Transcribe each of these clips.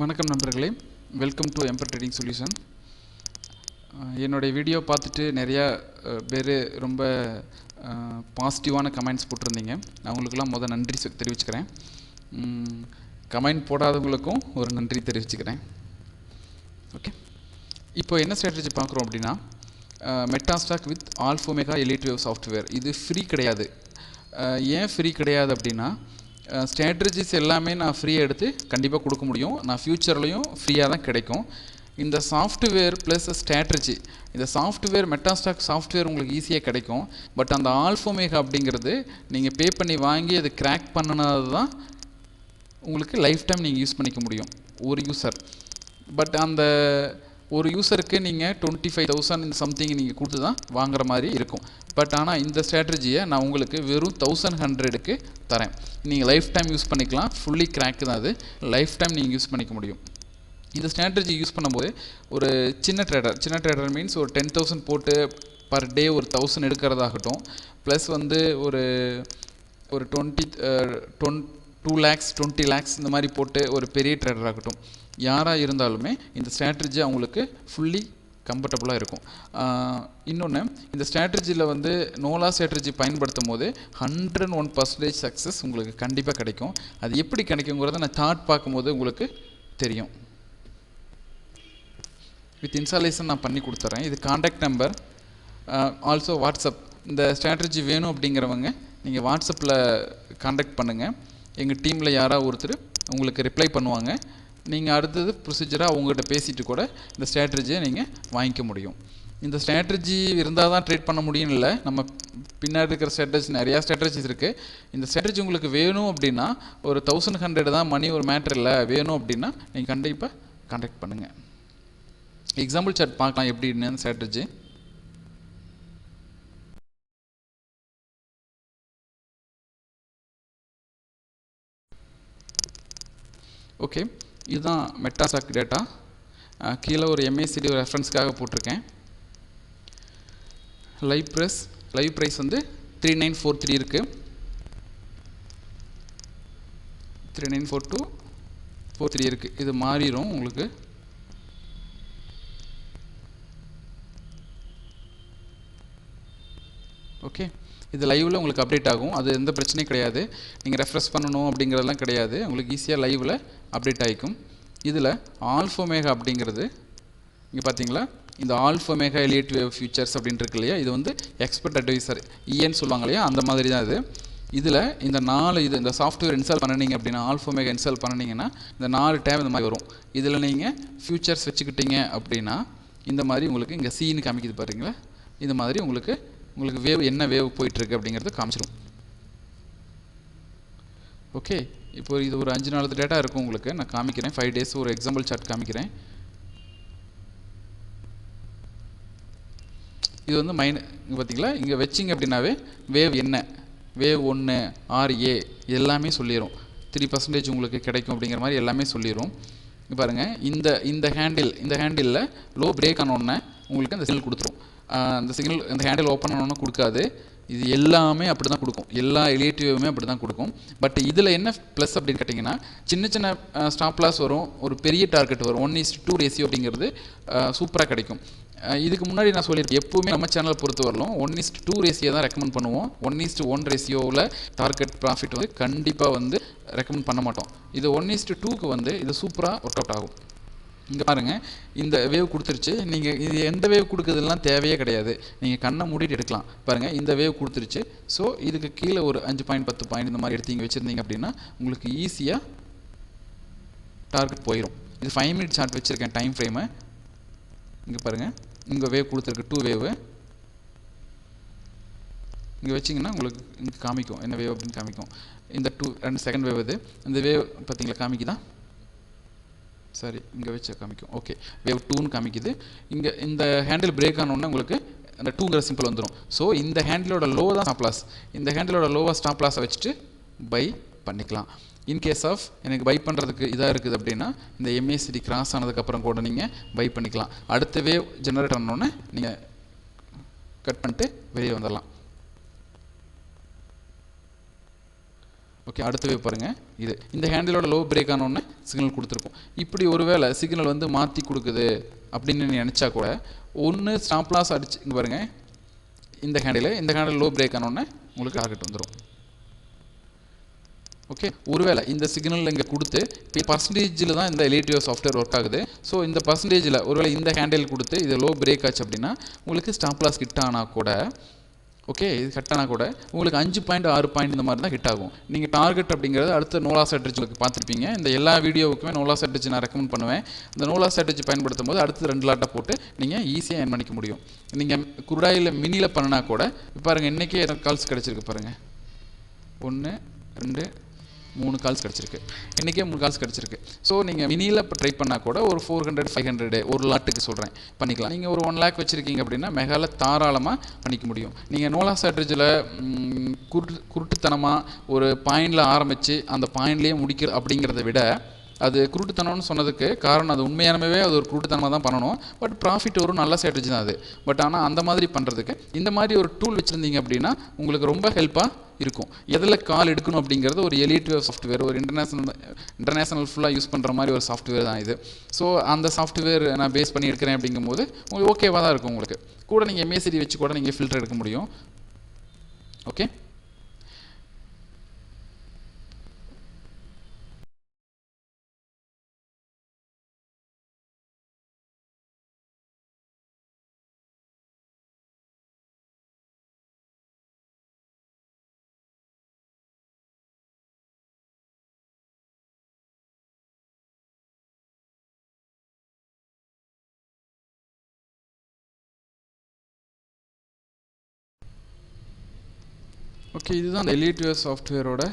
வணக்கம் நண்பர்களே, welcome to எம்பர் trading solution. என்னுடைய வீடியோ பார்த்துட்டு நிறையா பேர் ரொம்ப பாசிட்டிவான கமெண்ட்ஸ் போட்டிருந்தீங்க. அவங்களுக்கெல்லாம் நன்றி தெரிவிச்சுக்கிறேன். கமெண்ட் போடாதவங்களுக்கும் ஒரு நன்றி தெரிவிச்சுக்கிறேன். ஓகே, இப்போ என்ன ஸ்ட்ராட்டஜி பார்க்குறோம் அப்படின்னா, மெட்டாஸ்டாக் வித் ஆல்ஃபோமேகா எலிட் வேவ் சாஃப்ட்வேர். இது ஃப்ரீ கிடையாது. ஏன் ஃப்ரீ கிடையாது அப்படின்னா, ஸ்ட்ராட்டஜிஸ் எல்லாமே நான் ஃப்ரீயாக எடுத்து கண்டிப்பாக கொடுக்க முடியும். நான் ஃப்யூச்சர்லேயும் ஃப்ரீயாக தான் கிடைக்கும். இந்த சாஃப்ட்வேர் ப்ளஸ் ஸ்ட்ராட்டஜி, இந்த சாஃப்ட்வேர் மெட்டாஸ்டாக் சாஃப்ட்வேர் உங்களுக்கு ஈஸியாக கிடைக்கும். பட் அந்த ஆல்ஃபோமேகா அப்படிங்கிறது நீங்கள் பே பண்ணி வாங்கி அது கிராக் பண்ணினது தான் உங்களுக்கு லைஃப் டைம் நீங்கள் யூஸ் பண்ணிக்க முடியும் ஒரு யூஸர். பட் அந்த ஒரு யூஸருக்கு நீங்கள் 25,000 சம்திங் நீங்கள் கொடுத்து தான் வாங்குற மாதிரி இருக்கும். பட் ஆனால் இந்த ஸ்ட்ராட்டஜியை நான் உங்களுக்கு வெறும் 1100க்கு தரேன். நீங்கள் லைஃப் டைம் யூஸ் பண்ணிக்கலாம். ஃபுல்லி கிராக் தான் அது. லைஃப் டைம் நீங்கள் யூஸ் பண்ணிக்க முடியும். இந்த ஸ்ட்ராட்டஜி யூஸ் பண்ணும்போது ஒரு சின்ன ட்ரேடர் மீன்ஸ் ஒரு 10,000 போட்டு பர் டே ஒரு 1000 எடுக்கிறதாகட்டும், ப்ளஸ் ஒரு 2 lakhs 20 lakhs இந்த மாதிரி போட்டு ஒரு பெரிய ட்ரேடர் ஆகட்டும், யாராக இருந்தாலுமே இந்த ஸ்ட்ராட்டஜி அவங்களுக்கு ஃபுல்லி கம்ஃபர்டபுளாக இருக்கும். இன்னொன்று, இந்த ஸ்ட்ராட்டஜியில் நோலா ஸ்ட்ராட்டஜி பயன்படுத்தும் போது 101% சக்ஸஸ் உங்களுக்கு கண்டிப்பாக கிடைக்கும். அது எப்படி கிடைக்குங்கிறத நான் சார்ட் பார்க்கும்போது உங்களுக்கு தெரியும். வித் இன்ஸ்டாலேஷன் நான் பண்ணி கொடுத்துட்றேன். இது கான்டாக்ட் நம்பர், ஆல்சோ வாட்ஸ்அப். இந்த ஸ்ட்ராட்டஜி வேணும் அப்படிங்கிறவங்க நீங்கள் வாட்ஸ்அப்பில் கான்டாக்ட் பண்ணுங்கள். எங்கள் டீமில் யாராவது ஒருத்தர் உங்களுக்கு ரிப்ளை பண்ணுவாங்க. நீங்கள் அடுத்தது ப்ரொசீஜராக அவங்ககிட்ட பேசிட்டு கூட இந்த ஸ்ட்ராட்டஜியை நீங்கள் வாங்கிக்க முடியும். இந்த ஸ்ட்ராட்டஜி இருந்தால் தான் ட்ரேட் பண்ண முடியும் இல்லை, நம்ம பின்னாடி இருக்கிற ஸ்ட்ராட்டஜி நிறையா ஸ்ட்ராட்டஜிஸ் இருக்குது. இந்த ஸ்ட்ராட்டஜி உங்களுக்கு வேணும் அப்படின்னா ஒரு 1100 தான் மணி, ஒரு மேட்டர் இல்லை. வேணும் அப்படின்னா நீங்கள் கண்டிப்பாக கான்டாக்ட் பண்ணுங்கள். எக்ஸாம்பிள் சார்ட் பார்க்கலாம் எப்படின்னு ஸ்ட்ராட்டஜி. ஓகே, இதுதான் மெட்டாஸ்டாக் டேட்டா. கீழே ஒரு MACD ஒரு ரெஃபரன்ஸ்க்காக போட்டிருக்கேன். லைவ் ப்ரைஸ் 3943 இருக்குது. 394243 இருக்குது. இது மாறிடும் உங்களுக்கு. ஓகே, இது லைவில் உங்களுக்கு அப்டேட் ஆகும். அது எந்த பிரச்சனையும் கிடையாது. நீங்கள் ரெஃப்ரெஷ் பண்ணணும் அப்படிங்கிறதெல்லாம் கிடையாது. உங்களுக்கு ஈஸியாக லைவில் அப்டேட் ஆகிக்கும். இதில் ஆல்ஃபோமேகா அப்படிங்கிறது இங்கே பார்த்தீங்களா, இந்த ஆல்ஃபோமேகா எலிட் வேவ் ஃபியூச்சர்ஸ் அப்படின்னு இருக்கு இல்லையா, இது எக்ஸ்பர்ட் அட்வைசர் EN சொல்லுவாங்க இல்லையா, அந்த மாதிரி தான் இது. இதில் இந்த சாஃப்ட்வேர் இன்ஸ்டால் பண்ணினீங்க அப்படின்னா, ஆல்ஃபோமேகா இன்ஸ்டால் பண்ணினீங்கன்னா இந்த 4 டேப் இந்த மாதிரி வரும். இதில் நீங்கள் ஃபியூச்சர்ஸ் வச்சுக்கிட்டீங்க அப்படின்னா இந்த மாதிரி உங்களுக்கு இங்கே சீன்னு காமிக்குது பாருங்களா. இந்த மாதிரி உங்களுக்கு வேவ் என்ன வேவ் போயிட்டுருக்கு அப்படிங்கிறது காமிச்சிடும். ஓகே, இப்போ இது ஒரு 5 நாள் டேட்டா இருக்கும் உங்களுக்கு. நான் காமிக்கிறேன் 5 days ஒரு எக்ஸாம்பிள் சார்ட் காமிக்கிறேன். இது இங்கே பார்த்தீங்களா, இங்கே வச்சிங்க அப்படின்னாவே வேவ் என்ன, வேவ் 1 RA எல்லாமே சொல்லிடும். 3% உங்களுக்கு கிடைக்கும் அப்படிங்கிற மாதிரி எல்லாமே சொல்லிடும். இங்கே பாருங்கள், இந்த ஹேண்டிலில் லோ பிரேக் ஆனோடனே உங்களுக்கு அந்த சிக்னல் கொடுத்துரும். அந்த சிக்னல் இந்த ஹேண்டில் ஓப்பன் ஆனோன்னு கொடுக்காது. இது எல்லாமே அப்படி தான் கொடுக்கும். எல்லா எலிவேட்டிவுமே அப்படி தான் கொடுக்கும். பட் இதில் என்ன ப்ளஸ் அப்படின்னு கேட்டிங்கன்னா, சின்ன ஸ்டாப் லாஸ் வரும், ஒரு பெரிய டார்கெட் வரும். 1:2 ரேஷியோ அப்படிங்கிறது சூப்பராக கிடைக்கும். இதுக்கு முன்னாடி நான் சொல்லியிருக்கேன், எப்போவுமே நம்ம சேனலை பொறுத்த வரலும் 1:2 ரேஷியோ தான் ரெக்கமெண்ட் பண்ணுவோம். 1:1 ரேஷியோவில் டார்கெட் ப்ராஃபிட் கண்டிப்பாக ரெக்கமெண்ட் பண்ண மாட்டோம். இது 1:2க்கு இது சூப்பராக ஒர்க் அவுட் ஆகும். இங்கே பாருங்கள், இந்த வேவ் கொடுத்துருச்சு. நீங்கள் இது எந்த வேவ் கொடுக்குறதுலாம் தேவையே கிடையாது. நீங்கள் கண்ணை மூடிட்டு எடுக்கலாம். பாருங்கள், இந்த வேவ் கொடுத்துருச்சு. ஸோ இதுக்கு கீழே ஒரு 5 பாயிண்ட் 10 பாயிண்ட் இந்த மாதிரி எடுத்து இங்கே வச்சுருந்தீங்க அப்படின்னா உங்களுக்கு ஈஸியாக டார்கெட் போயிடும். இது 5 minute சார்ட் வச்சுருக்கேன் டைம் ஃப்ரேமு. இங்கே பாருங்கள், இங்கே வேவ் கொடுத்துருக்கு 2 வேவு. இங்கே வச்சிங்கன்னா உங்களுக்கு இங்கே காமிக்கும் என்ன வேவ் அப்படின்னு காமிக்கும். இந்த 2 செகண்ட் வேவ் இது. இந்த வேவ் பார்த்தீங்களா காமிக்குதா, சரி இங்கே வச்சு காமிக்கும். ஓகே, வேவ் 2ன்னு காமிக்குது. இங்கே இந்த ஹேண்டில் பிரேக் ஆனோடனே உங்களுக்கு அந்த 2ங்கிற சிம்பிள் வந்துடும். ஸோ இந்த ஹேண்டிலோட லோ தான் ஸ்டாப் லாஸ். இந்த ஹேண்டிலோட லோவாக ஸ்டாப் லாஸை வச்சுட்டு பை பண்ணிக்கலாம். இன்கேஸ் ஆஃப் எனக்கு பை பண்ணுறதுக்கு இதாக இருக்குது அப்படின்னா இந்த MACD கிராஸ் ஆனதுக்கப்புறம் கூட நீங்கள் பை பண்ணிக்கலாம். அடுத்த வேவ் ஜெனரேட் ஆனோடனே நீங்கள் கட் பண்ணிட்டு வெளியே வந்துடலாம். ஓகே, அடுத்த வேவ் பாருங்கள். இந்த ஹேண்டிலோட லோ பிரேக் ஆனோடனே சிக்னல் கொடுத்துருக்கும். இப்படி ஒருவேளை சிக்னல் வந்து மாற்றி கொடுக்குது அப்படின்னு நினச்சா கூட ஒன்று ஸ்டாப் லாஸ் அடிச்சு இங்கே பாருங்கள், இந்த ஹேண்டில் லோ பிரேக் ஆனோடனே உங்களுக்கு டார்கெட் வந்துடும். ஓகே, ஒருவேளை இந்த சிக்னல் இங்கே கொடுத்து இப்போ பர்சன்டேஜில் தான் இந்த எலிட்டிவ் சாஃப்ட்வேர் ஒர்க் ஆகுது. ஸோ இந்த பர்சன்டேஜில் ஒருவேளை இந்த ஹேண்டில் கொடுத்து இது லோ பிரேக் ஆச்சு அப்படின்னா உங்களுக்கு ஸ்டாப் லாஸ் ஹிட் ஆனால் கூட, ஓகே, இது ஹிட் ஆனால் கூட உங்களுக்கு 5 பாயிண்ட் 6 பாயிண்ட் இந்த மாதிரி தான் ஹிட் ஆகும். நீங்கள் டார்கெட் அப்படிங்கிறது அடுத்த நோலா ஸ்ட்ராட்டஜிக்கு பார்த்துருப்பீங்க. இந்த எல்லா வீடியோவுக்குமே நோலா ஸ்ட்ராட்டஜி நான் ரெக்கமெண்ட் பண்ணுவேன். இந்த நோலா ஸ்ட்ராட்டஜி பயன்படுத்தும் போது அடுத்து 2 லாட்டை போட்டு நீங்கள் ஈஸியாக ஏர்ன் பண்ணிக்க முடியும். நீங்கள் குருடாயில் மினியில் பண்ணினா கூட பாருங்கள், இன்றைக்கே எனக்கு கால்ஸ் கிடச்சிருக்கு பாருங்கள். 1 2 3 கால்ஸ் கிடச்சிருக்கு. இன்றைக்கே 3 கால்ஸ் கிடச்சிருக்கு. ஸோ நீங்கள் மினியில் இப்போ ட்ரை பண்ணால் கூட ஒரு 400 500 ஒரு லாட்டுக்கு சொல்கிறேன் பண்ணிக்கலாம். நீங்கள் ஒரு 1 lakh வச்சுருக்கீங்க அப்படின்னா மெகாவில் தாராளமாக பண்ணிக்க முடியும். நீங்கள் நோலா ஸ்ட்ராட்டஜியில் குருட்டுத்தனமாக ஒரு பாயிண்டில் ஆரம்பித்து அந்த பாயிண்ட்லேயே முடிக்கிற அப்படிங்கிறத விட, அது குருட்டுத்தனம்னு சொன்னதுக்கு காரணம் அது உண்மையானவே அது ஒரு குருட்டுத்தனமாக தான் பண்ணணும். பட் ப்ராஃபிட் ஒரு நல்ல ஸ்ட்ராட்டஜி தான் அது. பட் ஆனால் அந்த மாதிரி பண்ணுறதுக்கு இந்த மாதிரி ஒரு டூல் வச்சுருந்தீங்க அப்படின்னா உங்களுக்கு ரொம்ப ஹெல்ப்பாக இருக்கும். எதில் கால் எடுக்கணும் அப்படிங்கிறது ஒரு எலிட்டிவ் சாஃப்ட்வேர், ஒரு இன்டர்நேஷனல் ஃபுல்லாக யூஸ் பண்ணுற மாதிரி ஒரு சாஃப்ட்வேர் தான் இது. ஸோ அந்த சாஃப்ட்வேர் நான் பேஸ் பண்ணி எடுக்கிறேன் அப்படிங்கும்போது உங்களுக்கு ஓகேவாக தான் இருக்கும். உங்களுக்கு கூட நீங்கள் MACD வச்சு கூட நீங்கள் ஃபில்டர் எடுக்க முடியும். ஓகே, ஓகே, இதுதான் அந்த எலிட்டிவ் சாஃப்ட்வேரோட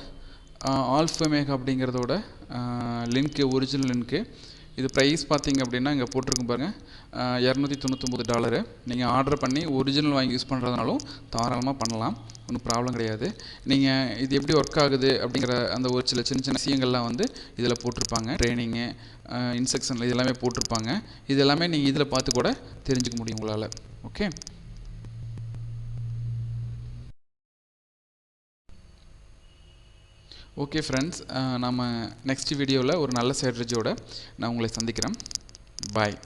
ஆல்ஃபமேக் அப்படிங்கிறதோட லிங்க்கு, ஒரிஜினல் லிங்க்கு. இது ப்ரைஸ் பார்த்தீங்க அப்படின்னா இங்கே போட்டிருக்கும் பாருங்கள், $299. நீங்கள் ஆர்டர் பண்ணி ஒரிஜினல் வாங்கி யூஸ் பண்ணுறதுனாலும் தாராளமாக பண்ணலாம், ஒன்றும் ப்ராப்ளம் கிடையாது. நீங்கள் இது எப்படி ஒர்க் ஆகுது அப்படிங்கிற அந்த ஒரு சின்ன சின்ன விஷயங்கள்லாம் வந்து இதில் போட்டிருப்பாங்க. ட்ரைனிங்கு, இன்ஸ்ட்ரக்ஷன் இது எல்லாமே போட்டிருப்பாங்க. இது எல்லாமே நீங்கள் இதில் பார்த்து கூட தெரிஞ்சுக்க முடியும் உங்களால். ஓகே, ஓகே ஃப்ரெண்ட்ஸ், நம்ம நெக்ஸ்ட் வீடியோவில் ஒரு நல்ல ஸ்ட்ராட்டஜியோட நான் உங்களை சந்திக்கிறேன். பாய்.